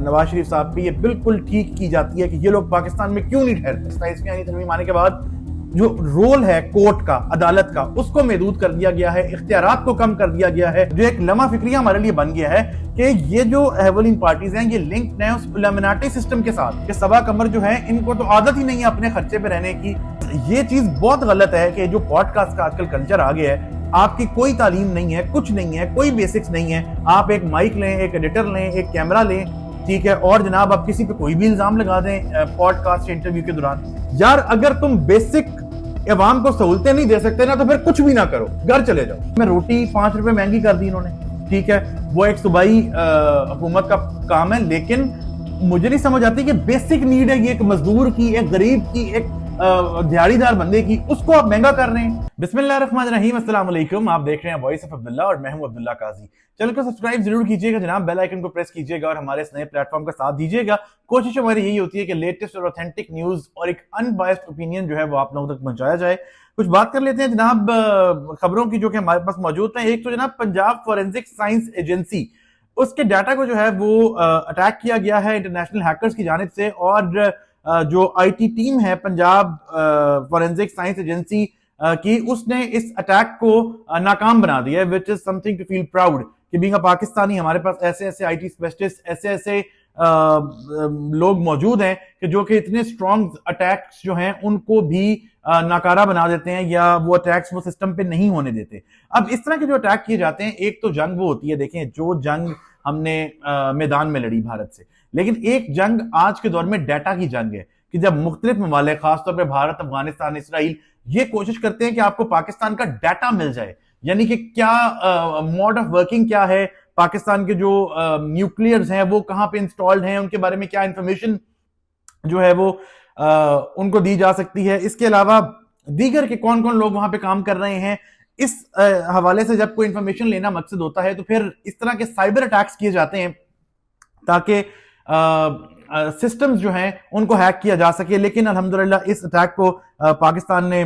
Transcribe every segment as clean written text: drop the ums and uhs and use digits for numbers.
नवाज शरीफ साहब पे ये बिल्कुल ठीक की जाती है कि ये लोग पाकिस्तान में क्यों नहीं ठहरते। 27वीं आईनी तरमीम आने के बाद जो रोल है कोर्ट का, अदालत का, उसको महदूद कर दिया गया है, इख्तियारात को कम कर दिया गया है। जो एक लम्हा फिक्रिया हमारे लिए बन गया है कि ये जो हैवलिन पार्टीज हैं ये लिंक्ड हैं उस इल्यूमिनाटी सिस्टम के साथ कि सबा कमर जो है इनको तो आदत ही नहीं है अपने खर्चे पे रहने की। ये चीज बहुत गलत है कि जो पॉडकास्ट का आजकल कल्चर आ गया है, आपकी कोई तालीम नहीं है, कुछ नहीं है, कोई बेसिक्स नहीं है। आप एक माइक लें, एक एडिटर लें, एक कैमरा लें, ठीक है, और जनाब आप किसी पे कोई भी इल्जाम लगा दें पॉडकास्ट इंटरव्यू के दौरान। यार अगर तुम बेसिक अवाम को सहूलतें नहीं दे सकते ना तो फिर कुछ भी ना करो, घर चले जाओ। मैं रोटी 5 रुपए महंगी कर दी इन्होंने, ठीक है, वो एक सूबाई हुकूमत का काम है, लेकिन मुझे नहीं समझ आती कि बेसिक नीड है ये एक मजदूर की, एक गरीब की, एक दिहाड़ीदार बंदे की, उसको आप महंगा कर रहे हैं। बिस्मिल्लाहिर्रहमानिर्रहीम, अस्सलाम वालेकुम। आप देख रहे हैं वॉइस ऑफ अब्दुल्ला और मैं हूं अब्दुल्ला काजी। चैनल को सब्सक्राइब जरूर कीजिएगा जनाब, बेल आइकन को प्रेस कीजिएगा और हमारे इस नए प्लेटफॉर्म का साथ दीजिएगा। कोशिश हमारी यही होती है कि लेटेस्ट और ऑथेंटिक न्यूज और एक अनबायस्ड ओपिनियन जो है वो आप लोगों तक पहुंचाया जाए। कुछ बात कर लेते हैं जनाब खबरों की जो कि हमारे पास मौजूद है। एक तो जनाब पंजाब फॉरेंसिक साइंस एजेंसी, उसके डाटा को जो है वो अटैक किया गया है इंटरनेशनल हैकर्स की जानिब से, और जो आईटी टीम है पंजाब फॉरेंसिक साइंस एजेंसी की, उसने इस अटैक को नाकाम बना दिया है, which is something to feel proud कि बीइंग अ पाकिस्तानी हमारे पास ऐसे ऐसे आईटी स्पेशलिस्ट, ऐसे ऐसे लोग मौजूद हैं कि जो कि इतने स्ट्रॉन्ग अटैक्स जो हैं उनको भी नाकारा बना देते हैं, या वो अटैक्स वो सिस्टम पे नहीं होने देते। अब इस तरह के जो अटैक किए जाते हैं, एक तो जंग वो होती है, देखें जो जंग हमने मैदान में लड़ी भारत से, लेकिन एक जंग आज के दौर में डाटा की जंग है कि जब मुख्तलिफ ममालिक, खासतौर पर भारत, अफगानिस्तान, इसराइल, ये कोशिश करते हैं कि आपको पाकिस्तान का डाटा मिल जाए, यानी कि क्या मोड ऑफ वर्किंग क्या है, पाकिस्तान के जो न्यूक्लियर्स हैं वो कहां पे इंस्टॉल्ड हैं, उनके बारे में क्या इंफॉर्मेशन जो है वो उनको दी जा सकती है। इसके अलावा दीगर के कौन कौन लोग वहां पे काम कर रहे हैं, इस हवाले से जब कोई इंफॉर्मेशन लेना मकसद होता है तो फिर इस तरह के साइबर अटैक्स किए जाते हैं ताकि सिस्टम्स जो हैं उनको हैक किया जा सके। लेकिन अल्हम्दुलिल्लाह इस अटैक को पाकिस्तान ने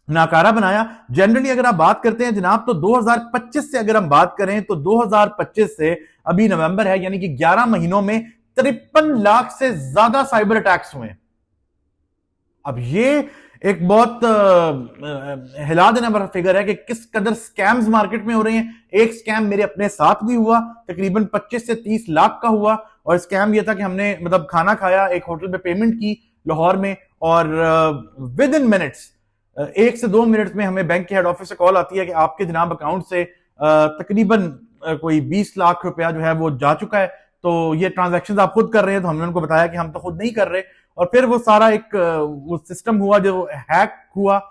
नाकारा बनाया। जनरली अगर आप बात करते हैं जनाब तो 2025 से अगर हम बात करें तो 2025 से अभी नवंबर है, यानी कि 11 महीनों में 53 लाख से ज्यादा साइबर अटैक्स हुए। अब ये एक बहुत हिला देने वाला फिगर है कि किस कदर स्कैम्स मार्केट में हो रहे हैं। एक स्कैम मेरे अपने साथ भी हुआ, तकरीबन 25 से 30 लाख का हुआ, और स्कैम ये था कि हमने मतलब खाना खाया, एक होटल पे पेमेंट की लाहौर में, और विद इन मिनट्स, 1 से 2 मिनट में हमें बैंक के हेड ऑफिस से कॉल आती है कि आपके जनाब अकाउंट से तकरीबन कोई 20 लाख रुपया जो है वो जा चुका है, तो ये ट्रांजैक्शन आप खुद कर रहे हैं। तो हमने उनको बताया कि हम तो खुद नहीं कर रहे, और फिर वो सारा एक वो सिस्टम हुआ जो हैक हुआ।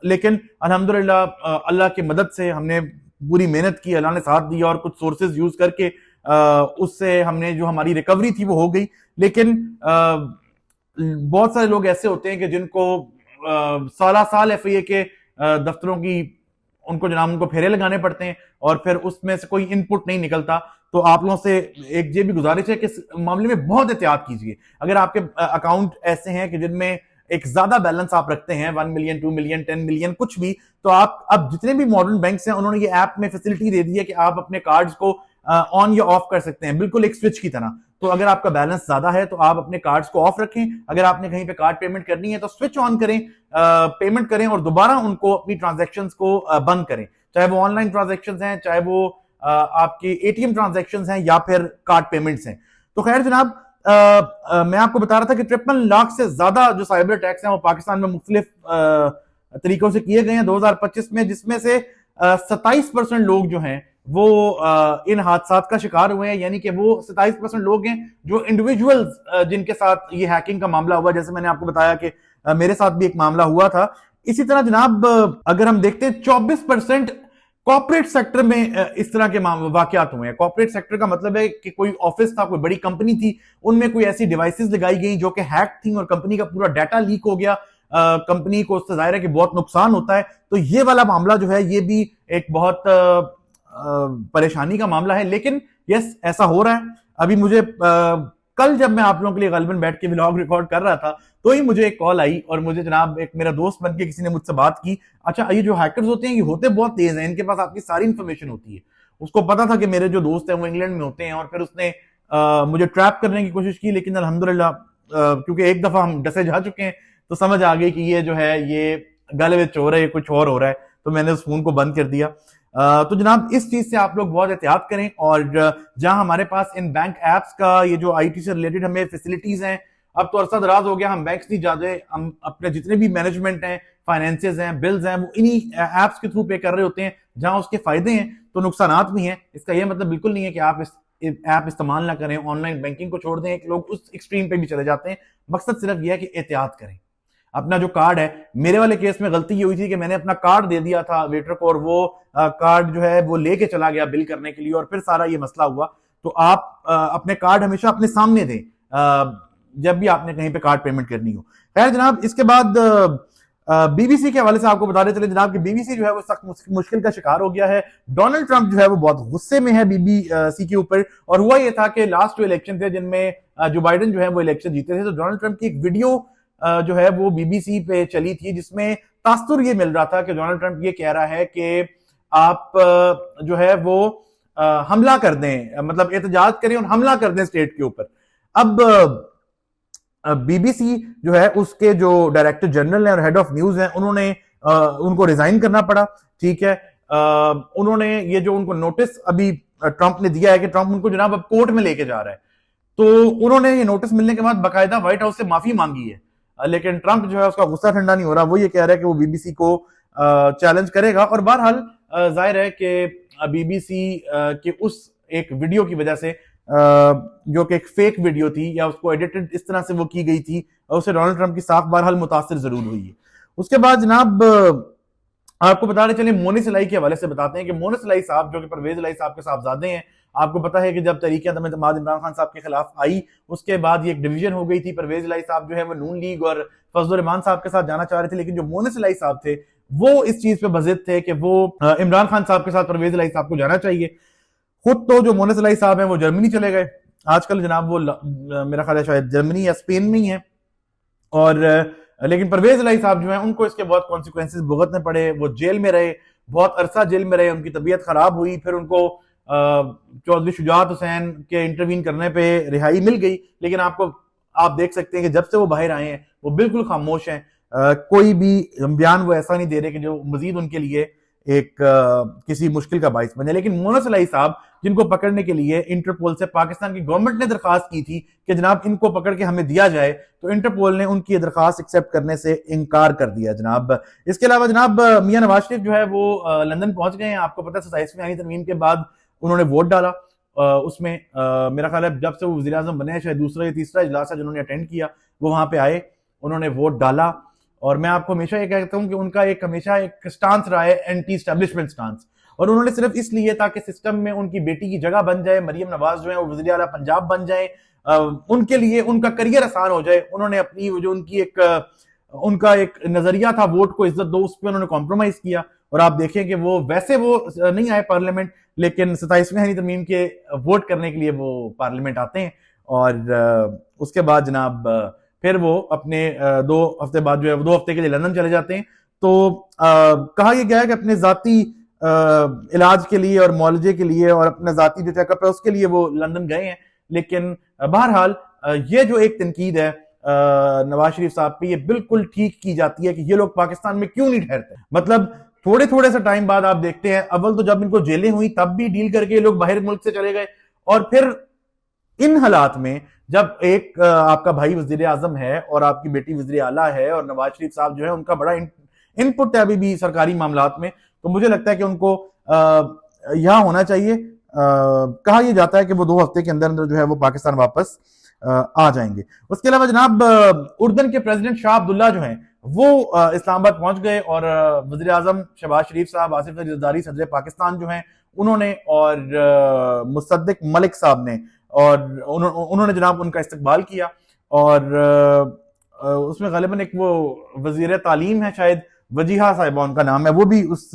लेकिन अल्हम्दुलिल्लाह अल्लाह की मदद से हमने पूरी मेहनत की, अल्लाह ने साथ दिया, और कुछ सोर्सेज यूज करके उससे हमने जो हमारी रिकवरी थी वो हो गई। लेकिन बहुत सारे लोग ऐसे होते हैं कि जिनको साल साल एफआईए के दफ्तरों की उनको जनाब उनको फेरे लगाने पड़ते हैं, और फिर उसमें से कोई इनपुट नहीं निकलता। तो आप लोगों से एक ये भी गुजारिश है कि इस मामले में बहुत एहतियात कीजिए। अगर आपके अकाउंट ऐसे हैं कि जिनमें एक ज्यादा बैलेंस आप रखते हैं, 1 मिलियन, 2 मिलियन, 10 मिलियन, कुछ भी, तो आप अब जितने भी मॉडर्न बैंक्स हैं उन्होंने ये ऐप में फैसिलिटी दे दी है कि आप अपने कार्ड्स को ऑन या ऑफ कर सकते हैं, बिल्कुल एक स्विच की तरह। तो अगर आपका बैलेंस ज्यादा है तो आप अपने कार्ड्स को ऑफ रखें, अगर आपने कहीं पे कार्ड पेमेंट करनी है तो स्विच ऑन करें, पेमेंट करें, और दोबारा उनको अपनी ट्रांजैक्शंस को बंद करें, चाहे वो ऑनलाइन ट्रांजैक्शंस हैं, चाहे वो आपके एटीएम ट्रांजैक्शंस हैं, या फिर कार्ड पेमेंट्स हैं। तो खैर जनाब मैं आपको बता रहा था कि 53 लाख से ज्यादा जो साइबर अटैक्स हैं वो पाकिस्तान में मुख्तलिफ तरीकों से किए गए हैं 2025 में, जिसमें से 27% लोग जो हैं वो इन हादसात का शिकार हुए हैं। यानी कि वो 27% लोग हैं जो इंडिविजुअल्स जिनके साथ ये हैकिंग का मामला हुआ, जैसे मैंने आपको बताया कि मेरे साथ भी एक मामला हुआ था। इसी तरह जनाब अगर हम देखते हैं 24% कॉर्पोरेट सेक्टर में इस तरह के वाकयात हुए हैं। कॉर्पोरेट सेक्टर का मतलब है कि कोई ऑफिस था, कोई बड़ी कंपनी थी, उनमें कोई ऐसी डिवाइसेस लगाई गई जो कि हैक थी और कंपनी का पूरा डाटा लीक हो गया। कंपनी को उससे जाहिर है कि बहुत नुकसान होता है। तो ये वाला मामला जो है ये भी एक बहुत परेशानी का मामला है। लेकिन यस, ऐसा हो रहा है। अभी मुझे कल जब मैं आप लोगों के लिए गलबन बैठ के व्लॉग रिकॉर्ड कर रहा था तो ही मुझे एक कॉल आई, और मुझे जनाब एक मेरा दोस्त बन के किसी ने मुझसे बात की, अच्छा ये जो हैकर्स होते हैं ये होते बहुत तेज हैं, इनके पास आपकी सारी इंफॉर्मेशन होती है। उसको पता था कि मेरे जो दोस्त हैं वो इंग्लैंड में होते हैं, और फिर उसने मुझे ट्रैप करने की कोशिश की, लेकिन अल्हम्दुलिल्लाह क्योंकि एक दफा हम डसे जा चुके हैं तो समझ आ गई कि ये जो है ये गले विच हो रहा है, कुछ और हो रहा है, तो मैंने उस फोन को बंद कर दिया। तो जनाब इस चीज से आप लोग बहुत एहतियात करें, और जहां हमारे पास इन बैंक एप्स का ये जो आईटी से रिलेटेड हमें फैसिलिटीज हैं, अब तो अरसा दराज हो गया हम बैंक्स नहीं जाते, हम अपने जितने भी मैनेजमेंट हैं, फाइनेंसेस हैं, बिल्स हैं, वो इन्हीं एप्स के थ्रू पे कर रहे होते हैं। जहां उसके फायदे हैं तो नुकसानात भी हैं। इसका यह मतलब बिल्कुल नहीं है कि आप इस ऐप इस्तेमाल ना करें, ऑनलाइन बैंकिंग को छोड़ दें। एक लोग उस एक्सट्रीम पे भी चले जाते हैं। मकसद सिर्फ यह है कि एहतियात करें। अपना जो कार्ड है, मेरे वाले केस में गलती ये हुई थी कि मैंने अपना कार्ड दे दिया था वेटर को, और वो कार्ड जो है वो लेके चला गया बिल करने के लिए, और फिर सारा ये मसला हुआ। तो आप अपने कार्ड हमेशा अपने सामने दें जब भी आपने कहीं पे कार्ड पेमेंट करनी हो। खैर जनाब, इसके बाद बीबीसी के हवाले से आपको बताते चले जनाब कि बीबीसी जो है वो सख्त मुश्किल का शिकार हो गया है। डोनाल्ड ट्रंप जो है वो बहुत गुस्से में है बीबीसी के ऊपर, और हुआ ये था कि लास्ट जो इलेक्शन थे जिनमें जो बाइडेन जो है वो इलेक्शन जीते थे, तो डोनाल्ड ट्रंप की एक वीडियो जो है वो बीबीसी पे चली थी, जिसमें तासुर ये मिल रहा था कि डोनाल्ड ट्रंप ये कह रहा है कि आप जो है वो हमला कर दें, मतलब एहतजाज करें और हमला कर दें स्टेट के ऊपर। अब बीबीसी जो है उसके जो डायरेक्टर जनरल हैं और हेड ऑफ न्यूज हैं, उन्होंने उनको रिजाइन करना पड़ा। ठीक है, उन्होंने ये जो उनको नोटिस अभी ट्रंप ने दिया है कि ट्रंप उनको जनाब अब कोर्ट में लेके जा रहा है, तो उन्होंने ये नोटिस मिलने के बाद बाकायदा व्हाइट हाउस से माफी मांगी है। लेकिन ट्रंप जो है उसका गुस्सा ठंडा नहीं हो रहा। वो ये कह रहा है कि वो बीबीसी को चैलेंज करेगा, और बहरहाल जाहिर है कि बीबीसी के उस एक वीडियो की वजह से जो कि एक फेक वीडियो थी या उसको एडिटेड इस तरह से वो की गई थी, और उससे डोनाल्ड ट्रंप की साफ बहरहाल मुतासिर जरूर हुई है। उसके बाद जनाब आपको बताते चले मोनिस इलाही के हवाले से बताते हैं कि मोनिस इलाही साहब जो कि परवेज इलाही साहब के साहबजादे हैं, आपको पता है कि जब तहरीक एतमाद इमरान खान साहब के खिलाफ आई, उसके बाद ये एक डिवीजन हो गई थी। परवेज इलाही साहब जो है वो नून लीग और फजल रहमान साहब के साथ जाना चाह रहे थे, लेकिन जो मोनिस इलाही साहब थे वो इस चीज पे बजिद थे कि वो इमरान खान साहब के साथ परवेज इलाही साहब को जाना चाहिए। खुद तो जो मोनिस इलाही साहब हैं वो जर्मनी चले गए आजकल जनाब, वो मेरा ख्याल है शायद जर्मनी या स्पेन में ही है, और लेकिन परवेज इलाही साहब जो है उनको इसके बहुत कॉन्सिक्वेंसेस भुगतने पड़े। वो जेल में रहे, बहुत अरसा जेल में रहे, उनकी तबीयत खराब हुई, फिर उनको चौधरी शुजात हुसैन के इंटरवीन करने पे रिहाई मिल गई। लेकिन आप देख सकते हैं कि जब से वो बाहर आए हैं वो बिल्कुल खामोश हैं। कोई भी बयान वो ऐसा नहीं दे रहे कि जो मजीद उनके लिए एक किसी मुश्किल का बाइस बने। लेकिन मोनिस इलाही साहब जिनको पकड़ने के लिए इंटरपोल से पाकिस्तान की गवर्नमेंट ने दरखास्त की थी कि जनाब इनको पकड़ के हमें दिया जाए, तो इंटरपोल ने उनकी दरखास्त एक्सेप्ट करने से इनकार कर दिया जनाब। इसके अलावा जनाब मियां नवाज शरीफ जो है वो लंदन पहुंच गए हैं। आपको पता है 27वीं आईनी तरमीम के बाद उन्होंने वोट डाला। उसमें मेरा ख्याल है जब से वो वज़ीर आज़म बने शायद दूसरा या तीसरा इजलास है जिन्होंने अटेंड किया, वो वहां पे आए, उन्होंने वोट डाला। और मैं आपको हमेशा ये कहता हूं कि उनका एक हमेशा एक स्टांस रहा है, एंटी एस्टेब्लिशमेंट स्टांस, और उन्होंने सिर्फ इसलिए ताकि सिस्टम में उनकी बेटी की जगह बन जाए, मरियम नवाज जो है वो वज़ीर आला पंजाब बन जाए, उनके लिए उनका करियर आसान हो जाए। उन्होंने अपनी जो उनकी उनका एक नजरिया था वोट को इज्जत दो, उस पर उन्होंने कॉम्प्रोमाइज किया। और आप देखें कि वो वैसे वो नहीं आए पार्लियामेंट, लेकिन 27वीं आईनी तरमीम के वोट करने के लिए वो पार्लियामेंट आते हैं। और उसके बाद जनाब फिर वो अपने 2 हफ्ते बाद जो है 2 हफ्ते के लिए लंदन चले जाते हैं। तो कहा यह गया है कि अपने जाती इलाज के लिए और मुआलजे के लिए और अपना जाती जो चेकअप है उसके लिए वो लंदन गए हैं। लेकिन बहरहाल ये जो एक तनकीद है नवाज शरीफ साहब पे, ये बिल्कुल ठीक की जाती है कि ये लोग पाकिस्तान में क्यों नहीं ठहरते। मतलब थोड़े थोड़े से टाइम बाद आप देखते हैं, अव्वल तो जब इनको जेलें हुई तब भी डील करके ये लोग बाहर मुल्क से चले गए, और फिर इन हालात में जब एक आपका भाई वजीर आजम है और आपकी बेटी वजीर आला है और नवाज शरीफ साहब जो है उनका बड़ा इनपुट है अभी भी सरकारी मामलात में, तो मुझे लगता है कि उनको यहां होना चाहिए। कहा यह जाता है कि वो 2 हफ्ते के अंदर अंदर जो है वो पाकिस्तान वापस आ जाएंगे। उसके अलावा जनाब उर्दन के प्रेसिडेंट शाह अब्दुल्ला जो हैं वो इस्लामाबाद पहुंच गए, और वजीर आजम शहबाज शरीफ साहब, आसिफ अली जरदारी सदर पाकिस्तान जो हैं उन्होंने, और मुसद्दिक मलिक साहब ने, और उन्होंने जनाब उनका इस्तकबाल किया। और उसमें गालिबन एक वो वजीर तालीम है शायद, वजीहा साहिबा उनका नाम है, वो भी उस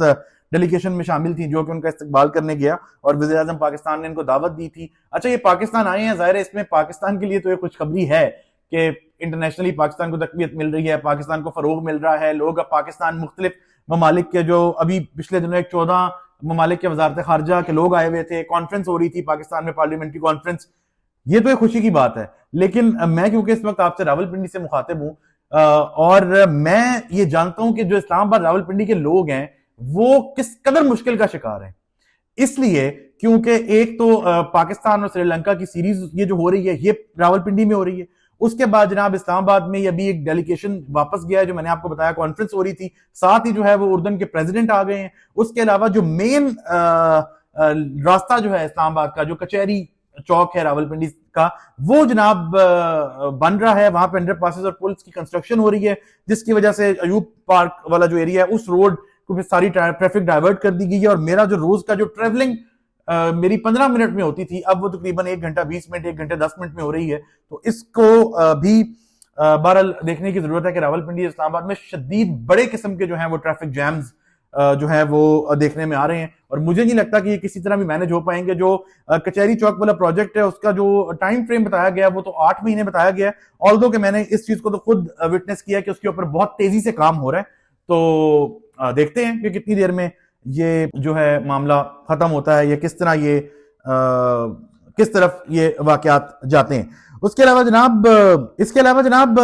डेलीगेशन में शामिल थी जो कि उनका इस्तकबाल करने गया, और वज़ीर आज़म पाकिस्तान ने इनको दावत दी थी। अच्छा, ये पाकिस्तान आए हैं, जाहिर है इसमें पाकिस्तान के लिए तो ये खुशखबरी है कि इंटरनेशनली पाकिस्तान को तकवीत मिल रही है, पाकिस्तान को फरोग मिल रहा है। लोग अब पाकिस्तान मुख्तलिफ ममालिक के, जो अभी पिछले दिनों एक 14 ममालिक के वजारत खारजा के लोग आए हुए थे, कॉन्फ्रेंस हो रही थी पाकिस्तान में, पार्लियामेंट्री कॉन्फ्रेंस, ये तो एक खुशी की बात है। लेकिन मैं क्योंकि इस वक्त आपसे रावलपिंडी से मुखातिब हूं, और मैं ये जानता हूं कि जो इस्लामाबाद रावलपिंडी के लोग हैं वो किस कदर मुश्किल का शिकार हैं। इसलिए क्योंकि एक तो पाकिस्तान और श्रीलंका की सीरीज ये जो हो रही है ये रावलपिंडी में हो रही है। उसके बाद जनाब इस्लामाबाद में अभी एक डेलीगेशन वापस गया है, जो मैंने आपको बताया कॉन्फ्रेंस हो रही थी, साथ ही जो है वो उर्दन के प्रेसिडेंट आ गए हैं। उसके अलावा जो मेन रास्ता जो है इस्लामाबाद का, जो कचहरी चौक है रावलपिंडी का, वो जनाब बन रहा है। वहां पे अंडर पासेस और पुल्स की कंस्ट्रक्शन हो रही है, जिसकी वजह से अयूब पार्क वाला जो एरिया है उस रोड को सारी ट्रैफिक डाइवर्ट कर दी गई है। और मेरा जो रोज का जो ट्रेवलिंग मेरी 15 मिनट में होती थी, अब वो तकरीबन 1 घंटा 20 मिनट 1 घंटे 10 मिनट में हो रही है। तो इसको भी बहरहाल देखने की जरूरत है कि रावलपिंडी इस्लामाबाद में शदीद बड़े किस्म के जो है वो ट्रैफिक जैम्स जो है वो देखने में आ रहे हैं। और मुझे नहीं लगता कि ये किसी तरह भी मैनेज हो पाएंगे। जो कचहरी चौक वाला प्रोजेक्ट है उसका जो टाइम फ्रेम बताया गया वो तो 8 महीने बताया गया है, ऑल्दो कि मैंने इस चीज को तो खुद विटनेस किया कि उसके ऊपर बहुत तेजी से काम हो रहा है। तो देखते हैं कि कितनी देर में ये जो है मामला खत्म होता है, या किस तरह ये किस तरफ ये वाकयात जाते हैं। उसके अलावा जनाब इसके अलावा जनाब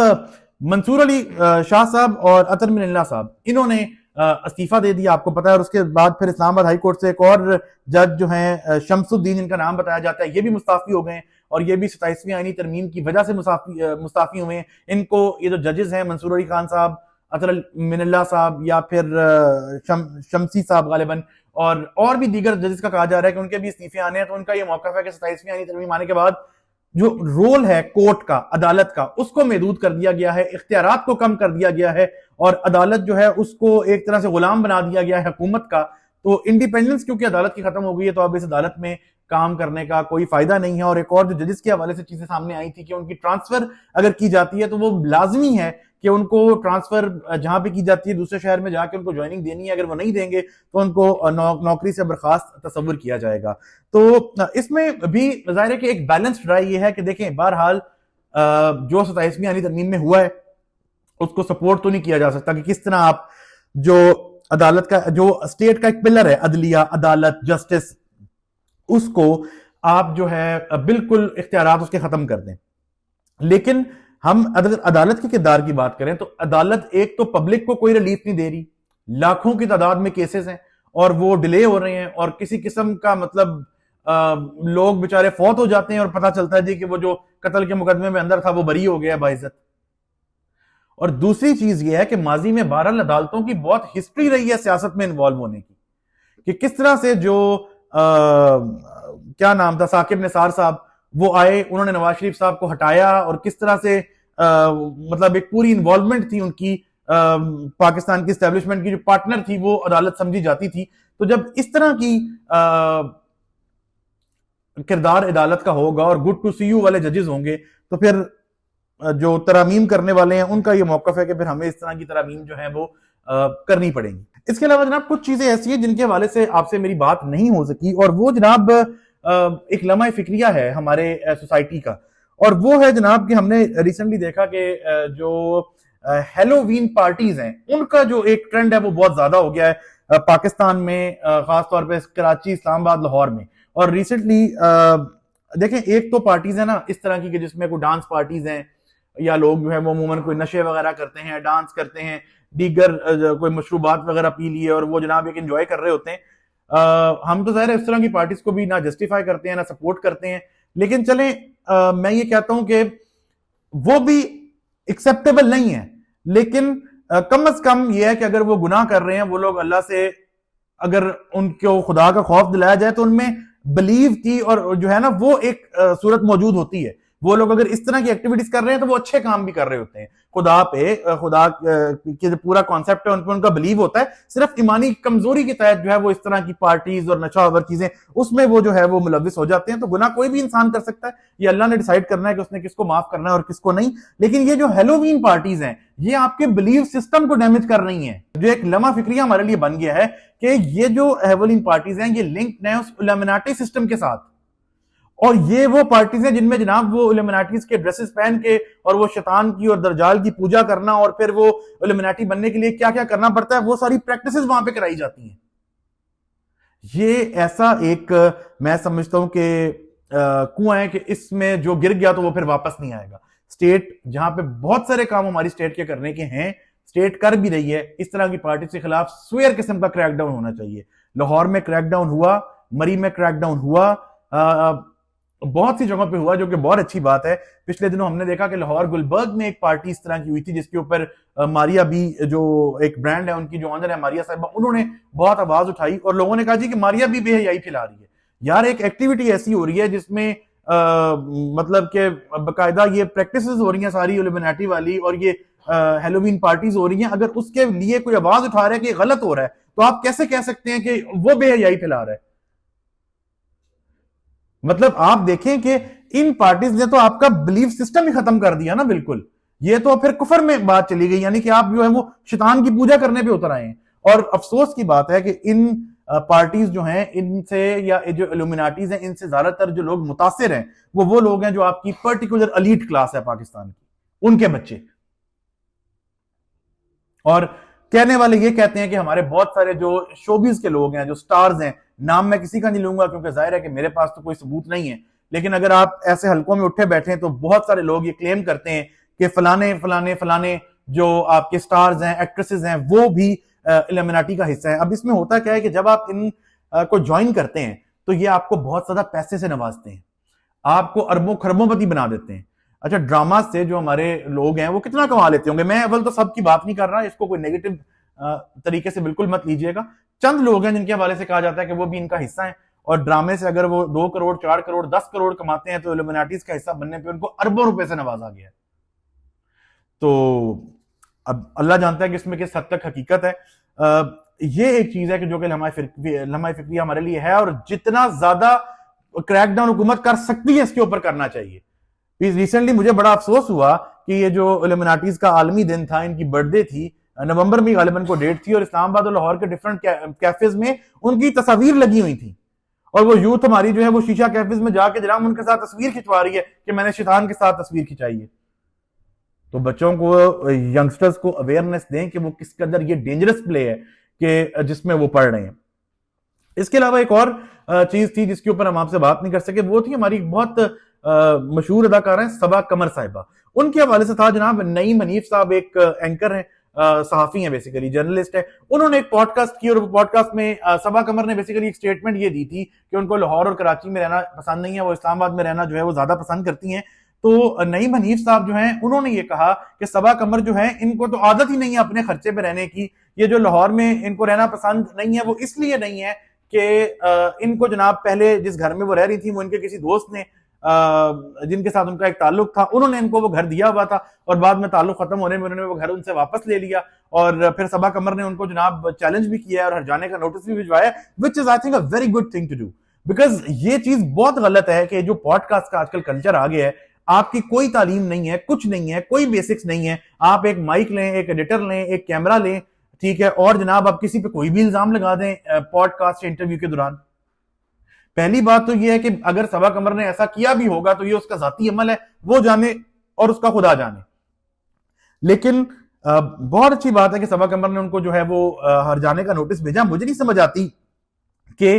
मंसूर अली शाह साहब और अतर मिनल्ला साहब, इन्होंने इस्तीफा दे दिया, आपको पता है। और उसके बाद फिर इस्लामाबाद हाई कोर्ट से एक और जज जो है शमसुद्दीन, इनका नाम बताया जाता है, ये भी मुस्ताफी हो गए हैं। और ये भी 27वीं आईनी तरमीम की वजह से मुस्ताफी हुए हैं। इनको ये जो जजेस हैं मंसूर अली खान साहब, अतर मिनल्ला साहब या फिर शमसी साहब गालिबन, और भी दीगर जजेस का कहा जा रहा है कि उनके भी इस्तीफे आने हैं। तो उनका ये मौका है कि 27वीं आईनी तरमीम आने के बाद जो रोल है कोर्ट का, अदालत का, उसको महदूद कर दिया गया है, इख्तियारात को कम कर दिया गया है, और अदालत जो है उसको एक तरह से गुलाम बना दिया गया है हुकूमत का। तो इंडिपेंडेंस क्योंकि अदालत की खत्म हो गई है, तो अब इस अदालत में काम करने का कोई फायदा नहीं है। और एक और जो जजेस के हवाले से चीजें सामने आई थी कि उनकी ट्रांसफर अगर की जाती है तो वो लाजमी है कि उनको ट्रांसफर जहां पे की जाती है दूसरे शहर में जाके उनको ज्वाइनिंग देनी है। अगर वो नहीं देंगे तो उनको नौकरी से बर्खास्त तस्वुर किया जाएगा। तो इसमें भी जाहिर है कि एक बैलेंस्ड राय ये है कि देखें, बहरहाल जो 27वीं आईनी तरमीम में हुआ है उसको सपोर्ट तो नहीं किया जा सकता कि किस तरह आप जो अदालत का, जो स्टेट का एक पिलर है, अदलिया, अदालत, जस्टिस, उसको आप जो है बिल्कुल इख्तियारात उसके खत्म कर दें। लेकिन हम अगर अदालत के किरदार की बात करें तो अदालत एक तो पब्लिक को कोई रिलीफ नहीं दे रही, लाखों की तादाद में केसेस हैं और वो डिले हो रहे हैं, और किसी किस्म का मतलब लोग बेचारे फौत हो जाते हैं और पता चलता है जी कि वो जो कत्ल के मुकदमे में अंदर था वो बरी हो गया बाइज्जत। और दूसरी चीज ये है कि माजी में बहरहाल अदालतों की बहुत हिस्ट्री रही है सियासत में इन्वॉल्व होने की, कि किस तरह से जो क्या नाम था, साकिब निसार साहब, वो आए, उन्होंने नवाज शरीफ साहब को हटाया, और किस तरह से मतलब एक पूरी इन्वॉल्वमेंट थी उनकी, पाकिस्तान की एस्टेब्लिशमेंट की जो पार्टनर थी वो अदालत समझी जाती थी। तो जब इस तरह की किरदार अदालत का होगा और गुड टू सी यू वाले जजेस होंगे, तो फिर जो तरामीम करने वाले हैं उनका ये मौकफ है कि फिर हमें इस तरह की तरामीम जो है वो करनी पड़ेंगी। इसके अलावा जनाब कुछ चीजें ऐसी हैं जिनके हवाले से आपसे मेरी बात नहीं हो सकी, और वो जनाब एक लम्हा फिक्रिया है हमारे सोसाइटी का। और वो है जनाब कि हमने रिसेंटली देखा कि जो हेलोवीन पार्टीज हैं उनका जो एक ट्रेंड है वो बहुत ज्यादा हो गया है पाकिस्तान में, खासतौर पर कराची, इस्लामाबाद, लाहौर में। और रिसेंटली देखें, एक तो पार्टीज है ना इस तरह की कि जिसमें कोई डांस पार्टीज हैं, या लोग जो है वो अमूमन कोई नशे वगैरह करते हैं, डांस करते हैं, दीगर कोई मशरूबात वगैरह पी लिए और वो जनाब एक एंजॉय कर रहे होते हैं। हम तो ज़ाहिर है इस तरह की पार्टीज को भी ना जस्टिफाई करते हैं ना सपोर्ट करते हैं, लेकिन चलें मैं ये कहता हूं कि वो भी एक्सेप्टेबल नहीं है। लेकिन कम से कम ये है कि अगर वो गुनाह कर रहे हैं, वो लोग अल्लाह से अगर उनको खुदा का खौफ दिलाया जाए तो उनमें बिलीव की और जो है ना वो एक सूरत मौजूद होती है। वो लोग अगर इस तरह की एक्टिविटीज कर रहे हैं तो वो अच्छे काम भी कर रहे होते हैं। खुदा पे, खुदा के जो पूरा कॉन्सेप्ट है उन पर उनका बिलीव होता है। सिर्फ ईमानी कमजोरी के तहत जो है वो इस तरह की पार्टीज और नशा और चीजें उसमें वो जो है वो मुलविस हो जाते हैं। तो गुनाह कोई भी इंसान कर सकता है, ये अल्लाह ने डिसाइड करना है कि उसने किसको माफ करना है और किसको नहीं। लेकिन ये जो हेलोवीन पार्टीज हैं ये आपके बिलीव सिस्टम को डैमेज कर रही हैं। जो एक लम्हा फिक्रिया हमारे लिए बन गया है कि ये जो हेलोवीन पार्टीज हैं ये लिंक्ड है उस इल्यूमिनाटी सिस्टम के साथ, और ये वो पार्टीज हैं जिनमें जनाब वो इल्यूमिनाटीज के ड्रेसेस पहन के और वो शैतान की और दज्जाल की पूजा करना और फिर वो इल्यूमिनाटी बनने के लिए क्या क्या करना पड़ता है, वो सारी प्रैक्टिसेस वहां पे कराई जाती हैं। ये ऐसा एक मैं समझता हूं कि कुआं है कि इसमें जो गिर गया तो वो फिर वापस नहीं आएगा। स्टेट जहां पे बहुत सारे काम हमारी स्टेट के करने के हैं, स्टेट कर भी रही है, इस तरह की पार्टी के खिलाफ स्वेयर किस्म का क्रैकडाउन होना चाहिए। लाहौर में क्रैकडाउन हुआ, मरी में क्रैकडाउन हुआ, बहुत सी जगहों पे हुआ, जो कि बहुत अच्छी बात है। पिछले दिनों हमने देखा कि लाहौर गुलबर्ग में एक पार्टी इस तरह की हुई थी जिसके ऊपर मारिया बी, जो एक ब्रांड है उनकी जो ऑनर है मारिया साहिबा, उन्होंने बहुत आवाज उठाई और लोगों ने कहा जी कि मारिया बी बेहयाई फैला रही है। यार एक एक्टिविटी ऐसी हो रही है जिसमें मतलब कि बाकायदा ये प्रैक्टिस हो रही हैं सारी इल्यूमिनाटी वाली, और ये हेलोवीन पार्टीज हो रही हैं। अगर उसके लिए कोई आवाज उठा रहा है कि गलत हो रहा है, तो आप कैसे कह सकते हैं कि वो बेहयाई फैला रहा है? मतलब आप देखें कि इन पार्टीज ने तो आपका बिलीफ सिस्टम ही खत्म कर दिया ना बिल्कुल। ये तो फिर कुफर में बात चली गई, यानी कि आप जो है वो शैतान की पूजा करने पे उतर आए हैं। और अफसोस की बात है कि इन पार्टीज जो हैं इनसे, या जो इल्यूमिनाटीज हैं इनसे ज्यादातर जो लोग मुतासिर हैं वो लोग हैं जो आपकी पर्टिकुलर एलीट क्लास है पाकिस्तान की, उनके बच्चे। और कहने वाले ये कहते हैं कि हमारे बहुत सारे जो शोबिज के लोग हैं, जो स्टार्स हैं, नाम मैं किसी का नहीं लूंगा क्योंकि जाहिर है कि मेरे पास तो कोई सबूत नहीं है, लेकिन अगर आप ऐसे हलकों में उठे बैठे हैं तो बहुत सारे लोग ये क्लेम करते हैं कि फलाने फलाने फलाने जो आपके स्टार्स हैं, एक्ट्रेसेस हैं, वो भी इल्यूमिनाटी का हिस्सा है। अब इसमें होता क्या है कि जब आप इन को ज्वाइन करते हैं तो ये आपको बहुत ज्यादा पैसे से नवाजते हैं, आपको अरबों खरबोंपति बना देते हैं। अच्छा, ड्रामा से जो हमारे लोग हैं वो कितना कमा लेते होंगे, मैं अव्वल तो सबकी बात नहीं कर रहा, इसको कोई नेगेटिव तरीके से बिल्कुल मत लीजिएगा। चंद लोग हैं जिनके हवाले से कहा जाता है कि वो भी इनका हिस्सा है, और ड्रामे से अगर वो 2 करोड़ 4 करोड़ 10 करोड़ कमाते हैं तो इल्यूमिनाटीज का हिस्सा बनने पे उनको अरबों रुपए से नवाजा गया है। तो अब अल्लाह जानता है कि इसमें किस हद तक हकीकत है। ये एक चीज है कि जो कि लम्हा फिक्री हमारे लिए है, और जितना ज्यादा क्रैकडाउन हुकूमत कर सकती है इसके ऊपर करना चाहिए। रिसेंटली मुझे बड़ा अफसोस हुआ कि ये जो इल्यूमिनाटीज का आलमी दिन था, इनकी बर्थडे थी, नवंबर में गालिबन को डेट थी, और इस्लामाबाद और लाहौर के डिफरेंट कैफेज में उनकी तस्वीर लगी हुई थी, और वो यूथ हमारी जो है वो शीशा कैफेज में जाके जनाब उनके साथ तस्वीर खिंचवा रही है कि मैंने शैतान के साथ तस्वीर खिंचाई है। तो बच्चों को, यंगस्टर्स को अवेयरनेस दें कि वो किस कदर ये डेंजरस प्ले है कि जिसमें वो पढ़ रहे हैं। इसके अलावा एक और चीज थी जिसके ऊपर हम आपसे बात नहीं कर सके, वो थी हमारी बहुत मशहूर अदाकार हैं सबा कमर साहिबा। उनके हवाले से था जनाब, नईम हनीफ साहब एक एंकर हैं, सहाफी हैं, बेसिकली जर्नलिस्ट है। उन्होंने एक पॉडकास्ट की, और पॉडकास्ट में सबा कमर ने बेसिकली एक स्टेटमेंट ये दी थी कि उनको लाहौर और कराची में रहना पसंद नहीं है, वो इस्लामाबाद में रहना जो है वो ज्यादा पसंद करती हैं। तो नईम हनीफ साहब जो हैं उन्होंने ये कहा कि सबा कमर जो है इनको तो आदत ही नहीं है अपने खर्चे पे रहने की, ये जो लाहौर में इनको रहना पसंद नहीं है वो इसलिए नहीं है कि इनको जनाब पहले जिस घर में वो रह रही थी वो इनके किसी दोस्त ने जिनके साथ उनका एक ताल्लुक था, उन्होंने इनको वो घर दिया हुआ था, और बाद में ताल्लुक खत्म होने में उन्होंने वो घर उनसे वापस ले लिया, और फिर सबा कमर ने उनको जनाब चैलेंज भी किया और हर जाने का नोटिस भी भिजवाया, which is I think a very good thing to do. Because ये चीज बहुत गलत है कि जो पॉडकास्ट का आजकल कल्चर आ गया है, आपकी कोई तालीम नहीं है, कुछ नहीं है, कोई बेसिक्स नहीं है, आप एक माइक लें, एक एडिटर लें, एक कैमरा लें, ठीक है, और जनाब आप किसी पे कोई भी इल्जाम लगा दें पॉडकास्ट इंटरव्यू के दौरान। पहली बात तो यह है कि अगर सबा कमर ने ऐसा किया भी होगा तो ये उसका जाती अमल है, वो जाने और उसका खुदा जाने। लेकिन बहुत अच्छी बात है कि सबा कमर ने उनको जो है वो हर जाने का नोटिस भेजा। मुझे नहीं समझ आती कि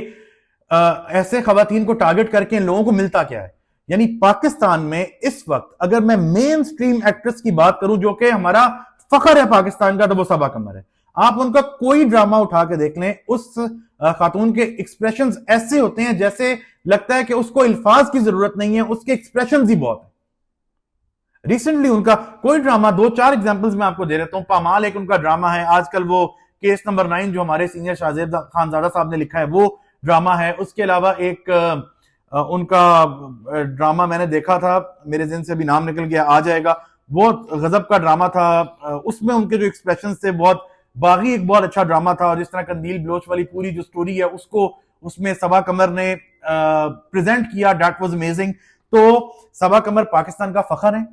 ऐसे खवातीन को टारगेट करके इन लोगों को मिलता क्या है। यानी पाकिस्तान में इस वक्त अगर मैं मेन स्ट्रीम एक्ट्रेस की बात करूं जो कि हमारा फखर है पाकिस्तान का, तो वो सबा कमर है। आप उनका कोई ड्रामा उठा के देख लें, उस खातून के एक्सप्रेशंस ऐसे होते हैं जैसे लगता है कि उसको अल्फाज की जरूरत नहीं है, उसके एक्सप्रेशंस ही बहुत है। रिसेंटली उनका कोई ड्रामा, 2-4 एग्जांपल्स मैं आपको दे देता हूं। पामाल एक उनका ड्रामा है, आजकल वो केस नंबर 9 जो हमारे सीनियर शाहजेब खानजादा साहब ने लिखा है वो ड्रामा है। उसके अलावा एक उनका ड्रामा मैंने देखा था, मेरे जिन से अभी नाम निकल गया, आ जाएगा, बहुत गजब का ड्रामा था। उसमें उनके जो एक्सप्रेशन थे, बहुत बागी, एक बहुत अच्छा ड्रामा था। और जिस तरह कंदील बलोच वाली पूरी जो स्टोरी है उसको उसमें सबा कमर ने प्रेजेंट किया, दैट वाज अमेजिंग। तो सबा कमर पाकिस्तान का फखर है।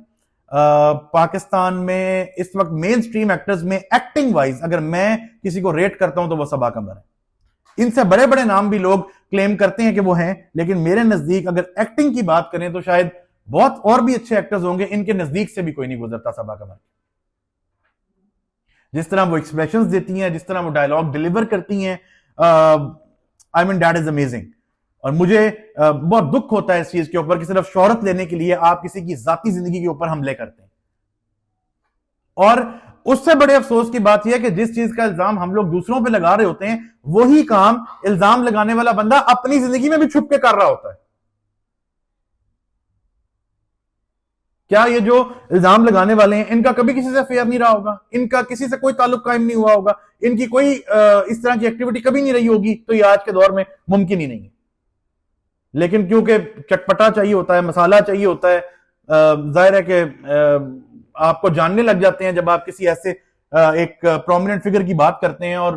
पाकिस्तान में इस वक्त मेन स्ट्रीम एक्टर्स में एक्टिंग वाइज अगर मैं किसी को रेट करता हूं तो वो सबा कमर है। इनसे बड़े बड़े नाम भी लोग क्लेम करते हैं कि वो हैं, लेकिन मेरे नजदीक अगर एक्टिंग की बात करें तो शायद बहुत और भी अच्छे एक्टर्स होंगे, इनके नजदीक से भी कोई नहीं गुजरता सबा कमर। जिस तरह वो एक्सप्रेशंस देती हैं, जिस तरह वो डायलॉग डिलीवर करती हैं, I mean that is amazing. और मुझे बहुत दुख होता है इस चीज के ऊपर कि सिर्फ शोहरत लेने के लिए आप किसी की जाती जिंदगी के ऊपर हमले करते हैं। और उससे बड़े अफसोस की बात यह है कि जिस चीज का इल्जाम हम लोग दूसरों पे लगा रहे होते हैं, वही काम इल्जाम लगाने वाला बंदा अपनी जिंदगी में भी छुप के कर रहा होता है। क्या ये जो इल्जाम लगाने वाले हैं, इनका कभी किसी से अफेयर नहीं रहा होगा, इनका किसी से कोई ताल्लुक कायम नहीं हुआ होगा, इनकी कोई इस तरह की एक्टिविटी कभी नहीं रही होगी, तो ये आज के दौर में मुमकिन ही नहीं है। लेकिन क्योंकि चटपटा चाहिए होता है, मसाला चाहिए होता है, जाहिर है कि आपको जानने लग जाते हैं जब आप किसी ऐसे एक प्रोमिनेंट फिगर की बात करते हैं, और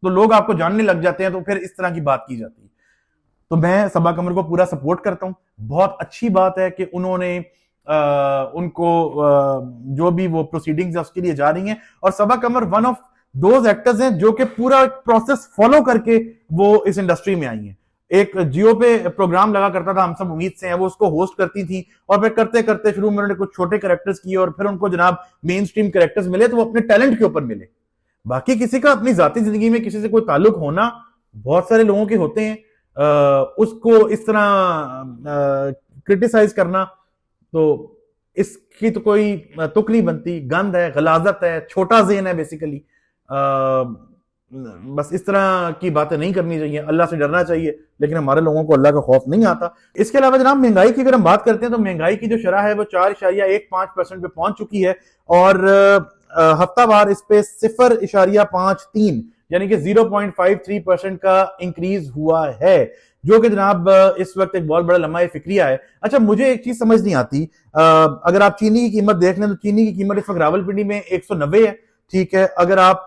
तो लोग आपको जानने लग जाते हैं, तो फिर इस तरह की बात की जाती है। तो मैं सबा कमर को पूरा सपोर्ट करता हूं। बहुत अच्छी बात है कि उन्होंने उनको जो भी वो प्रोसीडिंग्स है उसके लिए जा रही हैं, और सबा कमर वन ऑफ दोज एक्टर्स हैं जो कि पूरा प्रोसेस फॉलो करके वो इस इंडस्ट्री में आई हैं। एक जियो पे प्रोग्राम लगा करता था हम सब उम्मीद से हैं, वो उसको होस्ट करती थी, और फिर करते करते शुरू में उन्होंने कुछ छोटे कैरेक्टर्स किए, और फिर उनको जनाब मेन स्ट्रीम कैरेक्टर्स मिले, तो वो अपने टैलेंट के ऊपर मिले। बाकी किसी का अपनी जाती जिंदगी में किसी से कोई ताल्लुक होना बहुत सारे लोगों के होते हैं, उसको इस तरह क्रिटिसाइज करना, तो इसकी तो कोई तुक नहीं बनती। गंद है, गलाजत है, छोटा ज़हन है बेसिकली। बस इस तरह की बातें नहीं करनी चाहिए, अल्लाह से डरना चाहिए, लेकिन हमारे लोगों को अल्लाह का खौफ नहीं आता। इसके अलावा जनाब महंगाई की अगर हम बात करते हैं, तो महंगाई की जो शरह है वो 4.15% पे पहुंच चुकी है, और हफ्तावार इस पे 0.53 यानी कि 0.53% का इंक्रीज हुआ है, जो कि जनाब इस वक्त एक बहुत बड़ा लम्हा फिक्रिया है। अच्छा, मुझे एक चीज समझ नहीं आती, अगर आप चीनी की कीमत देख लें तो चीनी की कीमत इस वक्त रावलपिंडी में 190 है, ठीक है। अगर आप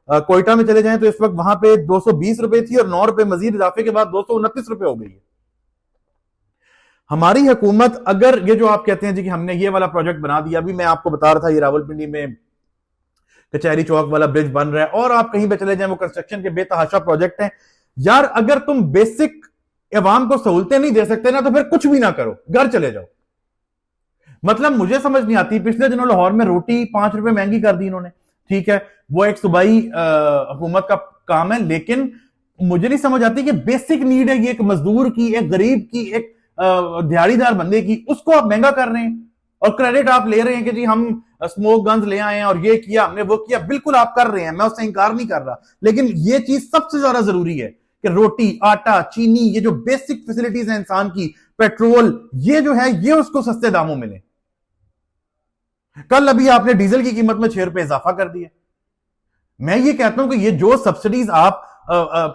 कोयटा में चले जाएं तो इस वक्त वहां पे 220 रुपए थी, और 9 रुपए मजीद इजाफे के बाद 229 रुपए हो गई है। हमारी हुकूमत अगर ये जो आप कहते हैं जी कि हमने ये वाला प्रोजेक्ट बना दिया, अभी मैं आपको बता रहा था ये रावलपिंडी में कचहरी चौक वाला ब्रिज बन रहा है, और आप कहीं पे चले जाएं वो कंस्ट्रक्शन के बेतहाशा प्रोजेक्ट हैं। यार, अगर तुम बेसिक अवाम को सहूलतें नहीं दे सकते ना, तो फिर कुछ भी ना करो, घर चले जाओ। मतलब मुझे समझ नहीं आती, पिछले दिनों लाहौर में रोटी 5 रुपए महंगी कर दी इन्होंने, ठीक है, वो एक सूबाई हुकूमत का काम है, लेकिन मुझे नहीं समझ आती कि बेसिक नीड है ये, एक मजदूर की, एक गरीब की, एक दिहाड़ीदार बंदे की, उसको आप महंगा कर रहे हैं, और क्रेडिट आप ले रहे हैं कि जी हम स्मोक गन्स ले आए हैं और ये किया हमने, वो किया। बिल्कुल आप कर रहे हैं, मैं उससे इंकार नहीं कर रहा, लेकिन ये चीज सबसे ज्यादा जरूरी है कि रोटी, आटा, चीनी, ये जो बेसिक फैसिलिटीज हैं इंसान की, पेट्रोल, ये जो है ये उसको सस्ते दामों मिले। कल अभी आपने डीजल की कीमत में 6 रुपए इजाफा कर दिया। मैं ये कहता हूं कि ये जो सब्सिडीज आप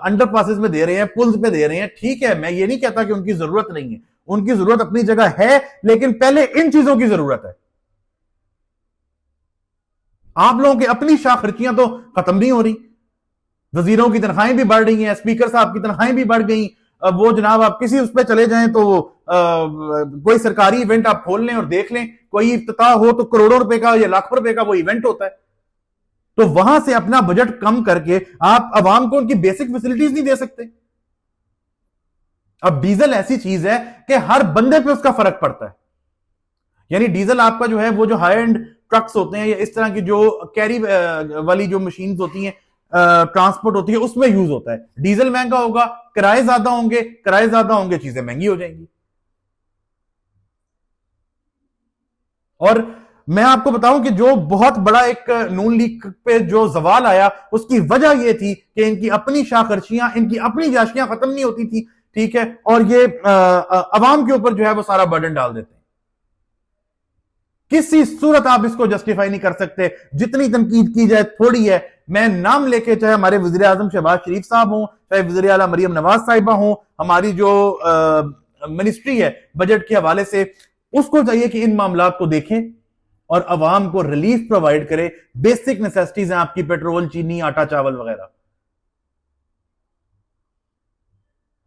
अंडर पासेस में दे रहे हैं, पुल्स पे दे रहे हैं, ठीक है, मैं ये नहीं कहता कि उनकी जरूरत नहीं है, उनकी जरूरत अपनी जगह है, लेकिन पहले इन चीजों की जरूरत है। आप लोगों की अपनी शाह खर्चियां तो खत्म नहीं हो रही, वजीरों की तनख्वाहें भी बढ़ रही हैं, स्पीकर साहब की तनख्वाहें भी बढ़ गई। वो जनाब आप किसी उस पर चले जाएं तो कोई सरकारी इवेंट आप खोल लें और देख लें, कोई इफ्तिताह हो तो करोड़ों रुपए का या लाखों रुपए का वो इवेंट होता है। तो वहां से अपना बजट कम करके आप अवाम को उनकी बेसिक फैसिलिटीज नहीं दे सकते। अब डीजल ऐसी चीज है कि हर बंदे पे उसका फर्क पड़ता है, यानी डीजल आपका जो है वो जो हाई एंड ट्रक्स होते हैं या इस तरह की जो कैरी वाली जो मशीन्स होती हैं, ट्रांसपोर्ट होती है, उसमें यूज होता है। डीजल महंगा होगा, किराए ज्यादा होंगे, किराए ज्यादा होंगे, चीजें महंगी हो जाएंगी। और मैं आपको बताऊं कि जो बहुत बड़ा एक नून लीग पे जो सवाल आया, उसकी वजह यह थी कि इनकी अपनी शाखर्चियां, इनकी अपनी जाशियां खत्म नहीं होती थी, ठीक है, और ये अवाम के ऊपर जो है वो सारा बर्डन डाल देते हैं। किसी सूरत आप इसको जस्टिफाई नहीं कर सकते, जितनी तनकीद की जाए थोड़ी है। मैं नाम लेके, चाहे हमारे वजीर आजम शहबाज शरीफ साहब हों, चाहे वजीर आला मरियम नवाज साहिबा हों, हमारी जो मिनिस्ट्री है बजट के हवाले से, उसको चाहिए कि इन मामलात को देखें और अवाम को रिलीफ प्रोवाइड करे। बेसिक नेसेसिटीज हैं आपकी, पेट्रोल, चीनी, आटा, चावल वगैरह।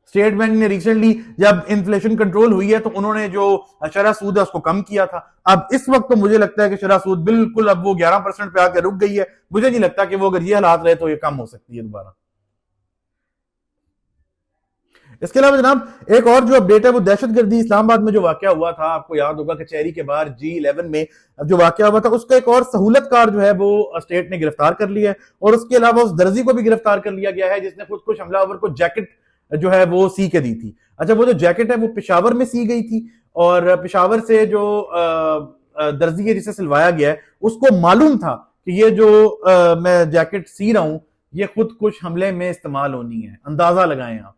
स्टेट बैंक ने रिसेंटली जब इन्फ्लेशन कंट्रोल हुई है तो उन्होंने जो शरह सूद है उसको कम किया था। अब इस वक्त तो मुझे लगता है कि शरह सूद बिल्कुल अब वो 11% पे आकर रुक गई है। मुझे नहीं लगता कि वो अगर ये हालात रहे तो ये कम हो सकती है दोबारा। इसके अलावा जनाब एक और जो अपडेट है वो दहशतगर्दी इस्लामाबाद में जो वाकया हुआ था, आपको याद होगा कचहरी के बाहर G11 में जो वाकया हुआ था, उसका एक और सहूलतकार जो है वो स्टेट ने गिरफ्तार कर लिया है, और उसके अलावा उस दर्जी को भी गिरफ्तार कर लिया गया है जिसने खुद को हमलावर को जैकेट जो है वो सी के दी थी। अच्छा, वो जो जैकेट है वो पेशावर में सी गई थी और पेशावर से जो दर्जी है जिसे सिलवाया गया है उसको मालूम था कि ये जो मैं जैकेट सी रहा हूं ये खुदकुश हमले में इस्तेमाल होनी है। अंदाजा लगाएं आप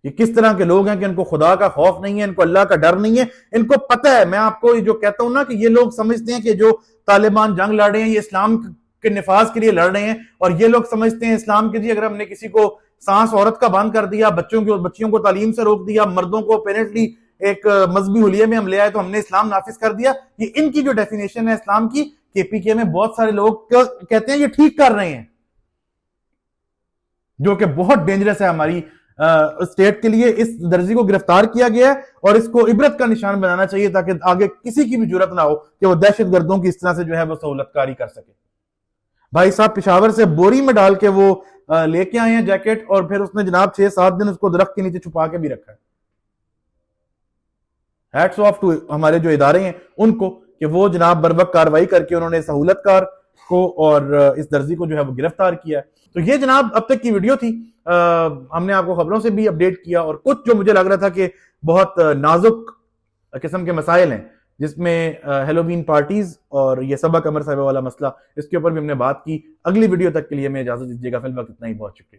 ये किस तरह के लोग हैं कि इनको खुदा का खौफ नहीं है, इनको अल्लाह का डर नहीं है। इनको पता है, मैं आपको जो कहता हूं ना कि ये लोग समझते हैं कि जो तालिबान जंग लड़ रहे हैं ये इस्लाम के निफाज के लिए लड़ रहे हैं, और ये लोग समझते हैं इस्लाम के जी अगर हमने किसी को सांस औरत का बंद कर दिया, बच्चियों को तालीम से रोक दिया, मर्दों को पेरेंटली एक मजहबी हुलिये में हम ले आए तो हमने इस्लाम नाफिज कर दिया। ये इनकी जो डेफिनेशन है इस्लाम की, केपीके में बहुत सारे लोग कहते हैं ये ठीक कर रहे हैं, जो कि बहुत डेंजरस है हमारी स्टेट के लिए। इस दर्जी को गिरफ्तार किया गया है और इसको इबरत का निशान बनाना चाहिए ताकि आगे किसी की भी जरूरत ना हो कि वो दहशतगर्दों की इस तरह से जो है वो सहूलतकारी कर सके। भाई साहब पेशावर से बोरी में डाल के वो लेके आए हैं जैकेट, और फिर उसने जनाब 6-7 दिन उसको दरख्त के नीचे छुपा के भी रखा है। हैट्स ऑफ टू हमारे जो इदारे हैं उनको कि वो जनाब बर वक्त कार्रवाई करके उन्होंने सहूलतकार को और इस दर्जी को जो है वो गिरफ्तार किया है। तो ये जनाब अब तक की वीडियो थी। हमने आपको खबरों से भी अपडेट किया और कुछ जो मुझे लग रहा था कि बहुत नाजुक किस्म के मसाइल हैं, जिसमें हेलोवीन पार्टीज और ये सबा कमर साहिबा वाला मसला, इसके ऊपर भी हमने बात की। अगली वीडियो तक के लिए मैं इजाजत दीजिएगा। फिलहाल इतना ही, बहुत शुक्रिया।